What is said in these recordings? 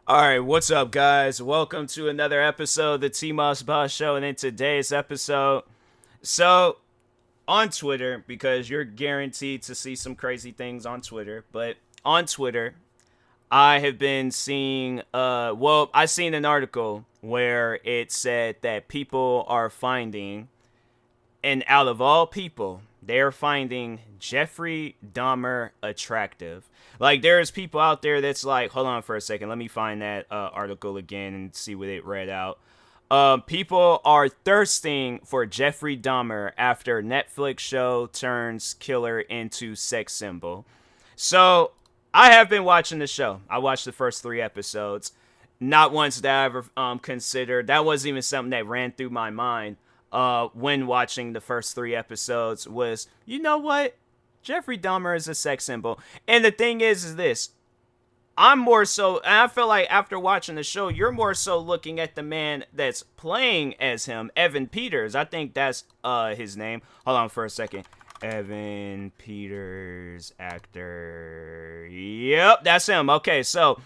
All right, what's up, guys? Welcome to another episode of the TMossBoss Show. And in today's episode, so on Twitter, because you're guaranteed to see some crazy things on Twitter, but on Twitter, I have been seeing, I seen an article where it said that people are finding, and out of all people, they're finding Jeffrey Dahmer attractive. Like, there's people out there that's like, hold on for a second, let me find that article again and see what it read out. People are thirsting for Jeffrey Dahmer after Netflix show turns killer into sex symbol. So, I have been watching the show. I watched the first 3 episodes. Not once that I ever considered. That wasn't even something that ran through my mind when watching the first 3 episodes was, you know what? Jeffrey Dahmer is a sex symbol. And the thing is this. I'm more so, and I feel like after watching the show, you're more so looking at the man that's playing as him, Evan Peters. I think that's his name. Hold on for a second. Evan Peters, actor. Yep, that's him. Okay, so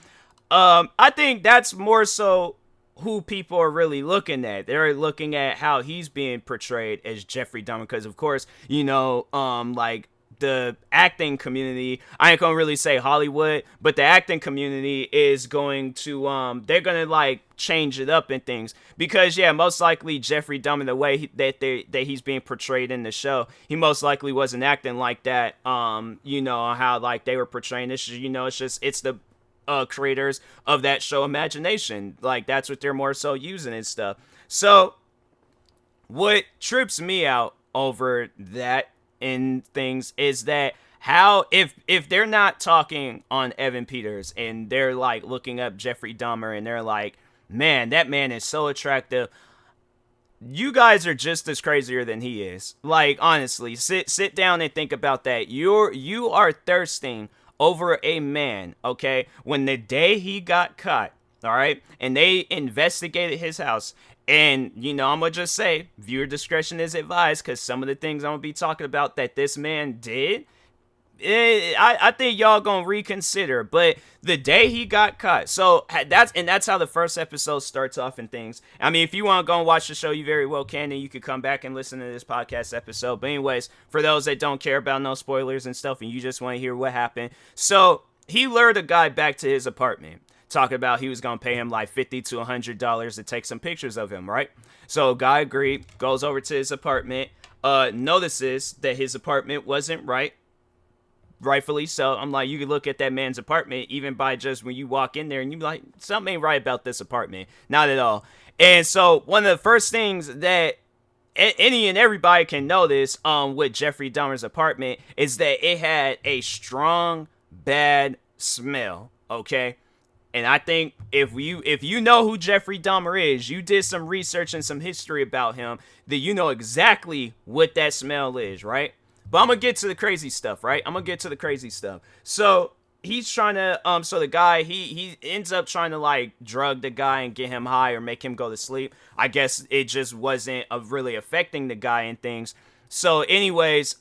I think that's more so who people are really looking at. They're looking at how he's being portrayed as Jeffrey Dahmer, because of course, like the acting community, I ain't gonna really say Hollywood, but the acting community is going to they're gonna like change it up and things, because yeah, most likely Jeffrey Dahmer, the way that he's being portrayed in the show, he most likely wasn't acting like that. How like they were portraying this, it's the creators of that show imagination, like that's what they're more so using and stuff. So what trips me out over that in things is that how if they're not talking on Evan Peters and they're like looking up Jeffrey Dahmer and they're like, man, that man is so attractive, you guys are just as crazier than he is. Like, honestly, sit down and think about that. You are thirsting over a man, okay? When the day he got caught, all right, and they investigated his house, and I'm gonna just say, viewer discretion is advised, because some of the things I'm gonna be talking about that this man did, I think y'all gonna reconsider. But the day he got caught, so that's how the first episode starts off and things. I mean, if you want to go and watch the show, you very well can, and you could come back and listen to this podcast episode. But anyways, for those that don't care about no spoilers and stuff, and you just want to hear what happened, so he lured a guy back to his apartment, talking about he was gonna pay him like $50 to $100 to take some pictures of him, right? So guy agreed, goes over to his apartment, notices that his apartment wasn't right. Rightfully so. I'm like, you could look at that man's apartment even by just when you walk in there and you be like, something ain't right about this apartment. Not at all. And so one of the first things that any and everybody can notice with Jeffrey Dahmer's apartment is that it had a strong bad smell. Okay. And I think if you know who Jeffrey Dahmer is, you did some research and some history about him, then you know exactly what that smell is, right? But I'm gonna get to the crazy stuff, right? I'm gonna get to the crazy stuff. So he's trying to so the guy, he ends up trying to like drug the guy and get him high or make him go to sleep. I guess it just wasn't really affecting the guy and things. So anyways,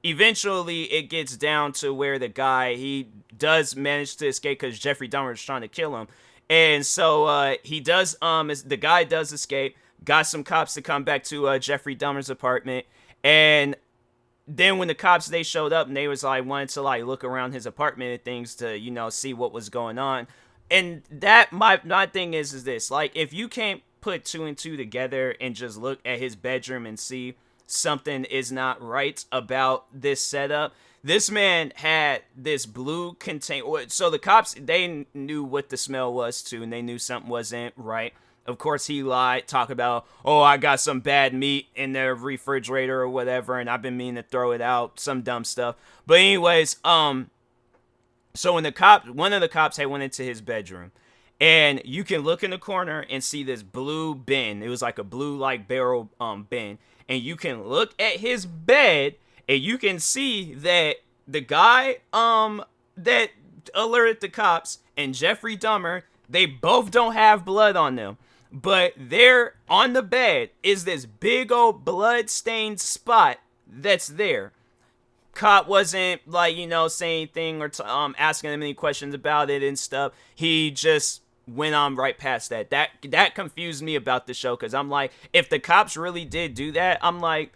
eventually it gets down to where the guy, he does manage to escape because Jeffrey Dahmer is trying to kill him. And so he does the guy does escape, got some cops to come back to Jeffrey Dahmer's apartment. And then when the cops, they showed up and they was like wanted to like look around his apartment and things to see what was going on. And that my thing is this, like, if you can't put two and two together and just look at his bedroom and see something is not right about this setup, this man had this blue container. So the cops, they knew what the smell was too, and they knew something wasn't right. Of course, he lied, talk about, oh, I got some bad meat in the refrigerator or whatever, and I've been meaning to throw it out, some dumb stuff. But anyways, so when one of the cops had went into his bedroom, and you can look in the corner and see this blue bin. It was like a blue like barrel bin, and you can look at his bed, and you can see that the guy that alerted the cops and Jeffrey Dahmer, they both don't have blood on them. But there on the bed is this big old blood-stained spot that's there. Cop wasn't like, saying anything or asking him any questions about it and stuff. He just went on right past that. That confused me about the show, because I'm like, if the cops really did do that, I'm like,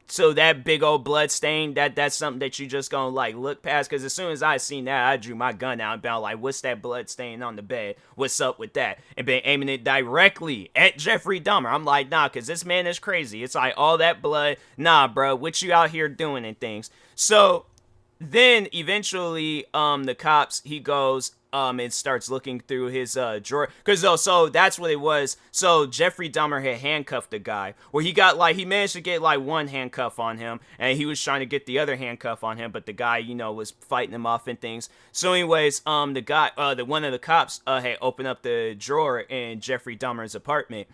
so that big old blood stain, that's something that you just gonna like look past? Because as soon as I seen that, I drew my gun out and been like, what's that blood stain on the bed? What's up with that? And been aiming it directly at Jeffrey Dahmer. I'm like, nah, because this man is crazy. It's like, all that blood, nah, bro, what you out here doing and things? So then eventually, the cops, he goes, and starts looking through his drawer, because so that's what it was. So Jeffrey Dahmer had handcuffed the guy, where he managed to get like one handcuff on him, and he was trying to get the other handcuff on him, but the guy, was fighting him off and things. So anyways, the guy, one of the cops had opened up the drawer in Jeffrey Dahmer's apartment.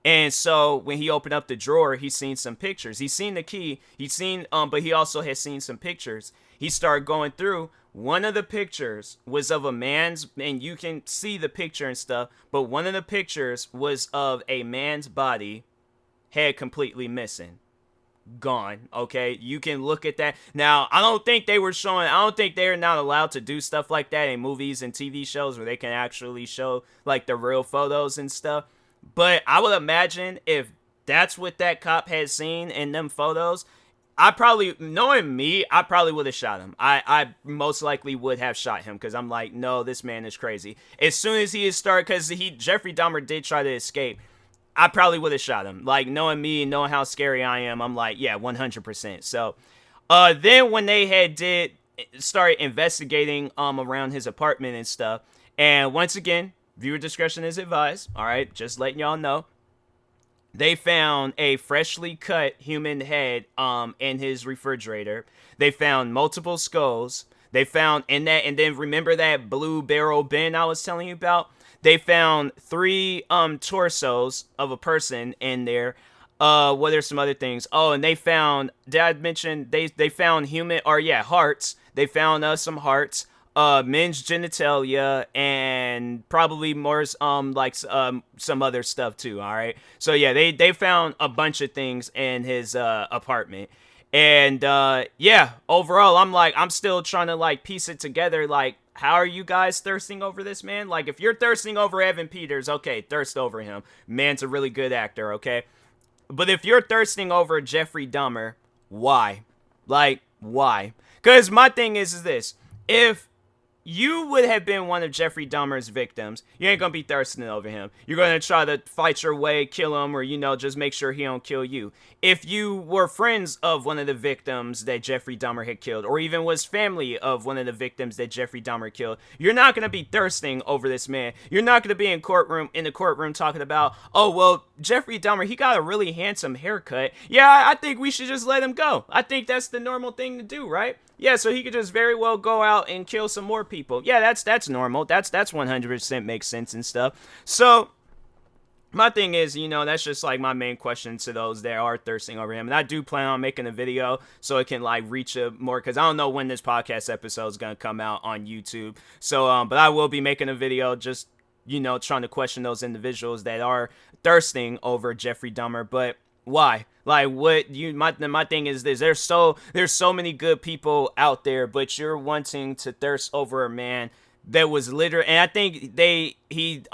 And so when he opened up the drawer, he seen some pictures. He seen the key. But he also had seen some pictures. He started going through. One of the pictures was of a man's, and you can see the picture and stuff, but one of the pictures was of a man's body, head completely missing. Gone. Okay, you can look at that. Now, I don't think they're not allowed to do stuff like that in movies and TV shows where they can actually show like the real photos and stuff. But I would imagine if that's what that cop had seen in them photos, knowing me, I probably would have shot him. I most likely would have shot him, because I'm like, no, this man is crazy. As soon as he started, because Jeffrey Dahmer did try to escape, I probably would have shot him. Like, knowing me and knowing how scary I am, I'm like, yeah, 100%. So, then when they started investigating around his apartment and stuff, and once again, viewer discretion is advised. All right, just letting y'all know. They found a freshly cut human head in his refrigerator. They found multiple skulls. They found and then remember that blue barrel bin I was telling you about? They found 3 torsos of a person in there. What are some other things? Oh, and they found, did I mention they found hearts. They found some hearts. Men's genitalia, and probably more some other stuff too. All right, so yeah, they found a bunch of things in his apartment, and yeah, overall, I'm still trying to like piece it together. Like, how are you guys thirsting over this man? Like, if you're thirsting over Evan Peters, okay, thirst over him. Man's a really good actor, okay. But if you're thirsting over Jeffrey Dahmer, why? Like, why? Because my thing is this: if you would have been one of Jeffrey Dahmer's victims, you ain't gonna be thirsting over him. You're gonna try to fight your way, kill him, or, just make sure he don't kill you. If you were friends of one of the victims that Jeffrey Dahmer had killed, or even was family of one of the victims that Jeffrey Dahmer killed, you're not gonna be thirsting over this man. You're not gonna be in the courtroom talking about, oh, well, Jeffrey Dahmer, he got a really handsome haircut. Yeah, I think we should just let him go. I think that's the normal thing to do, right? Yeah, so he could just very well go out and kill some more people. Yeah, that's normal. That's 100% makes sense and stuff. So my thing is, that's just like my main question to those that are thirsting over him. And I do plan on making a video so it can like reach more, because I don't know when this podcast episode is going to come out on YouTube. So, but I will be making a video just, trying to question those individuals that are thirsting over Jeffrey Dahmer. But why? Like, my thing is this: there's so many good people out there, but you're wanting to thirst over a man that was literally, and I think he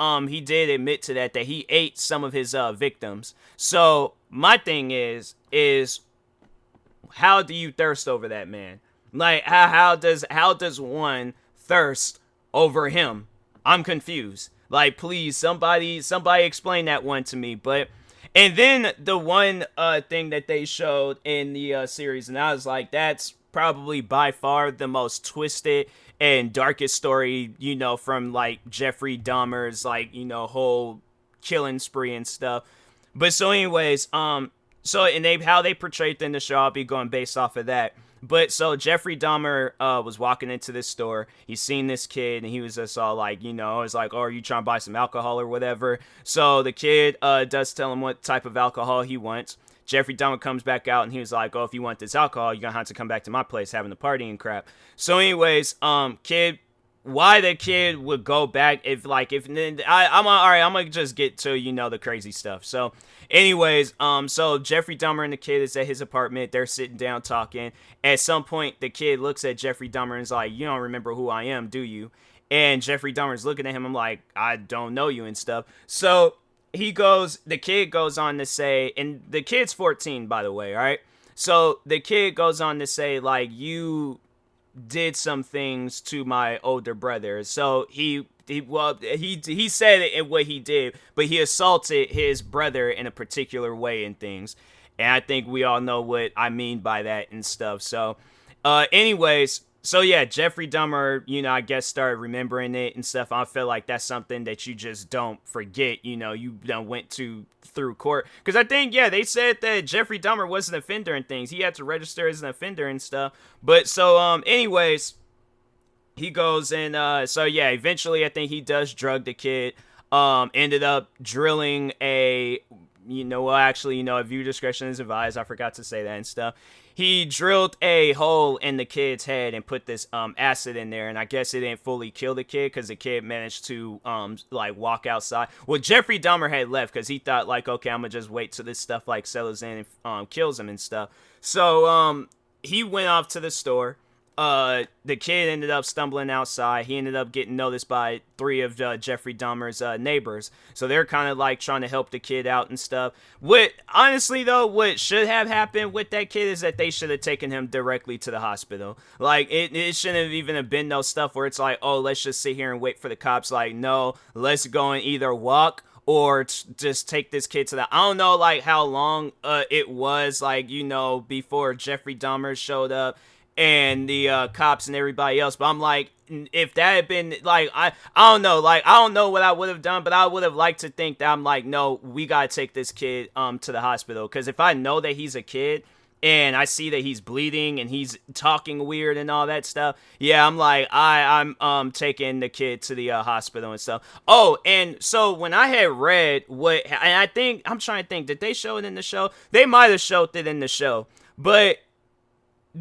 did admit to that he ate some of his victims. So my thing is how do you thirst over that man? Like, how does one thirst over him? I'm confused. Like, please, somebody explain that one to me. But and then the one thing that they showed in the series, and I was like, that's probably by far the most twisted and darkest story, from like Jeffrey Dahmer's like, whole killing spree and stuff. But so anyways, how they portrayed in the show, I'll be going based off of that. But so Jeffrey Dahmer was walking into this store. He's seen this kid, and he was just all like, it's like, oh, are you trying to buy some alcohol or whatever? So the kid does tell him what type of alcohol he wants. Jeffrey Dahmer comes back out, and he was like, oh, if you want this alcohol, you're going to have to come back to my place having a party and crap. So anyways, kid, why the kid would go back I'm gonna just get to, the crazy stuff. So anyways, so Jeffrey Dahmer and the kid is at his apartment. They're sitting down talking. At some point, the kid looks at Jeffrey Dahmer and is like, you don't remember who I am, do you? And Jeffrey Dahmer's looking at him. I'm like, I don't know you and stuff. So the kid goes on to say, and the kid's 14, by the way, all right? So the kid goes on to say, like, you did some things to my older brother. So he said it what he did, but he assaulted his brother in a particular way and things. And I think we all know what I mean by that and stuff. So, anyways, so yeah, Jeffrey Dahmer, I guess started remembering it and stuff. I feel like that's something that you just don't forget. You done went through court. Because I think, yeah, they said that Jeffrey Dahmer was an offender and things. He had to register as an offender and stuff. But so, anyways, he goes and, so yeah, eventually I think he does drug the kid. Ended up drilling a, a viewer discretion is advised. I forgot to say that and stuff. He drilled a hole in the kid's head and put this acid in there, and I guess it didn't fully kill the kid because the kid managed to walk outside. Well, Jeffrey Dahmer had left because he thought like, okay, I'm gonna just wait till this stuff like settles in and kills him and stuff. So he went off to the store. The kid ended up stumbling outside. He ended up getting noticed by 3 of Jeffrey Dahmer's neighbors. So they're kind of like trying to help the kid out and stuff. Honestly though, what should have happened with that kid is that they should have taken him directly to the hospital. Like, it shouldn't have even have been no stuff where it's like, oh, let's just sit here and wait for the cops. Like, no, let's go and either walk or just take this kid to the... I don't know, like, how long it was, like, before Jeffrey Dahmer showed up and the cops and everybody else. But I'm like, if that had been, like, I don't know. Like, I don't know what I would have done, but I would have liked to think that I'm like, no, we got to take this kid to the hospital. Because if I know that he's a kid and I see that he's bleeding and he's talking weird and all that stuff, yeah, I'm like, I'm taking the kid to the hospital and stuff. Oh, and so when I had read and I'm trying to think, did they show it in the show? They might have showed it in the show. But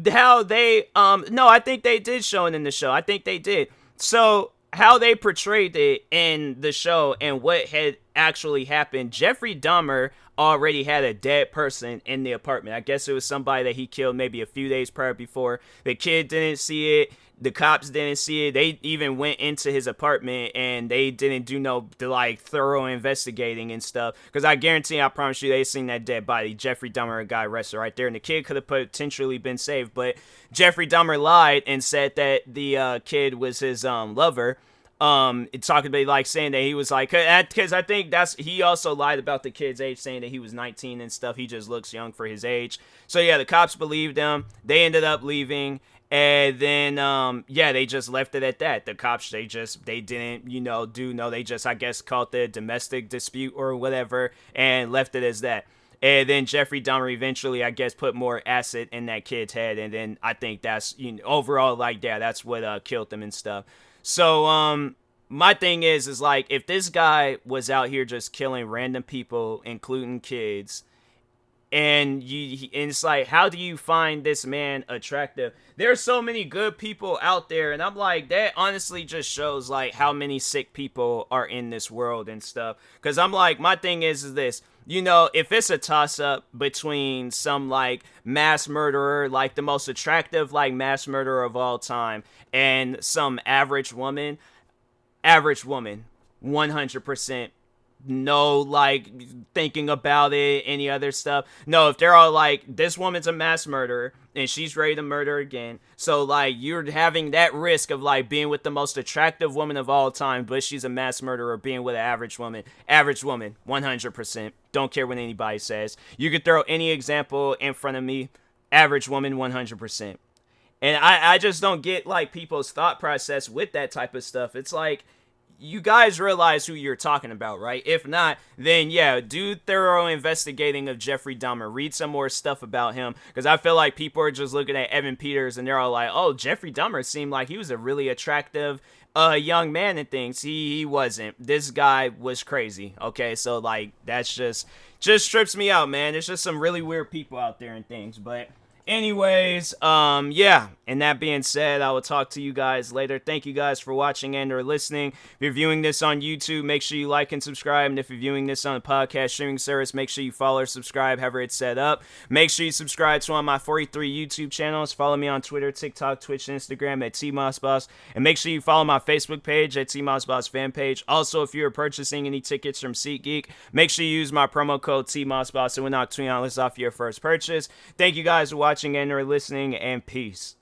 how they no, I think they did show it in the show. I think they did. So how they portrayed it in the show and what had actually happened, Jeffrey Dahmer already had a dead person in the apartment. I guess it was somebody that he killed maybe a few days prior before. The kid didn't see it. The cops didn't see it. They even went into his apartment and they didn't do no thorough investigating and stuff. Because I guarantee, I promise you, they seen that dead body. Jeffrey Dahmer got arrested right there, and the kid could have potentially been saved. But Jeffrey Dahmer lied and said that the kid was his lover. Talking about saying that he was because I think he also lied about the kid's age, saying that he was 19 and stuff. He just looks young for his age. So yeah, the cops believed him. They ended up leaving. And then, they just left it at that. The cops, they didn't, they just, I guess, called the domestic dispute or whatever and left it as that. And then Jeffrey Dahmer eventually, I guess, put more acid in that kid's head. And then I think that's, overall, that's what killed them and stuff. So, my thing is like, if this guy was out here just killing random people, including kids, and it's like, how do you find this man attractive? There's so many good people out there, and I'm like, that honestly just shows like how many sick people are in this world and stuff. Because I'm like, my thing is this, if it's a toss-up between some mass murderer, the most attractive mass murderer of all time, and some average woman, 100%. No, thinking about it, any other stuff. No, if they're all this woman's a mass murderer and she's ready to murder again. So, you're having that risk of, being with the most attractive woman of all time, but she's a mass murderer, being with an average woman. Average woman, 100%. Don't care what anybody says. You could throw any example in front of me. Average woman, 100%. And I just don't get, people's thought process with that type of stuff. It's you guys realize who you're talking about, right? If not, then yeah, do thorough investigating of Jeffrey Dahmer. Read some more stuff about him, because I feel like people are just looking at Evan Peters and they're all like, oh, Jeffrey Dahmer seemed like he was a really attractive young man and things. He wasn't. This guy was crazy. Okay, so that's just trips me out, man. There's just some really weird people out there and things. But Anyways, yeah, and that being said, I will talk to you guys later. Thank you guys for watching and or listening. If you're viewing this on YouTube, make sure you like and subscribe. And if you're viewing this on a podcast streaming service, make sure you follow or subscribe, however it's set up. Make sure you subscribe to one of my 43 YouTube channels. Follow me on Twitter, TikTok, Twitch, and Instagram at TMossBoss. And make sure you follow my Facebook page at TMossBoss fan page. Also, if you're purchasing any tickets from SeatGeek, make sure you use my promo code TMossBoss. It will knock $20 off your first purchase. Thank you guys for watching and or listening, and peace.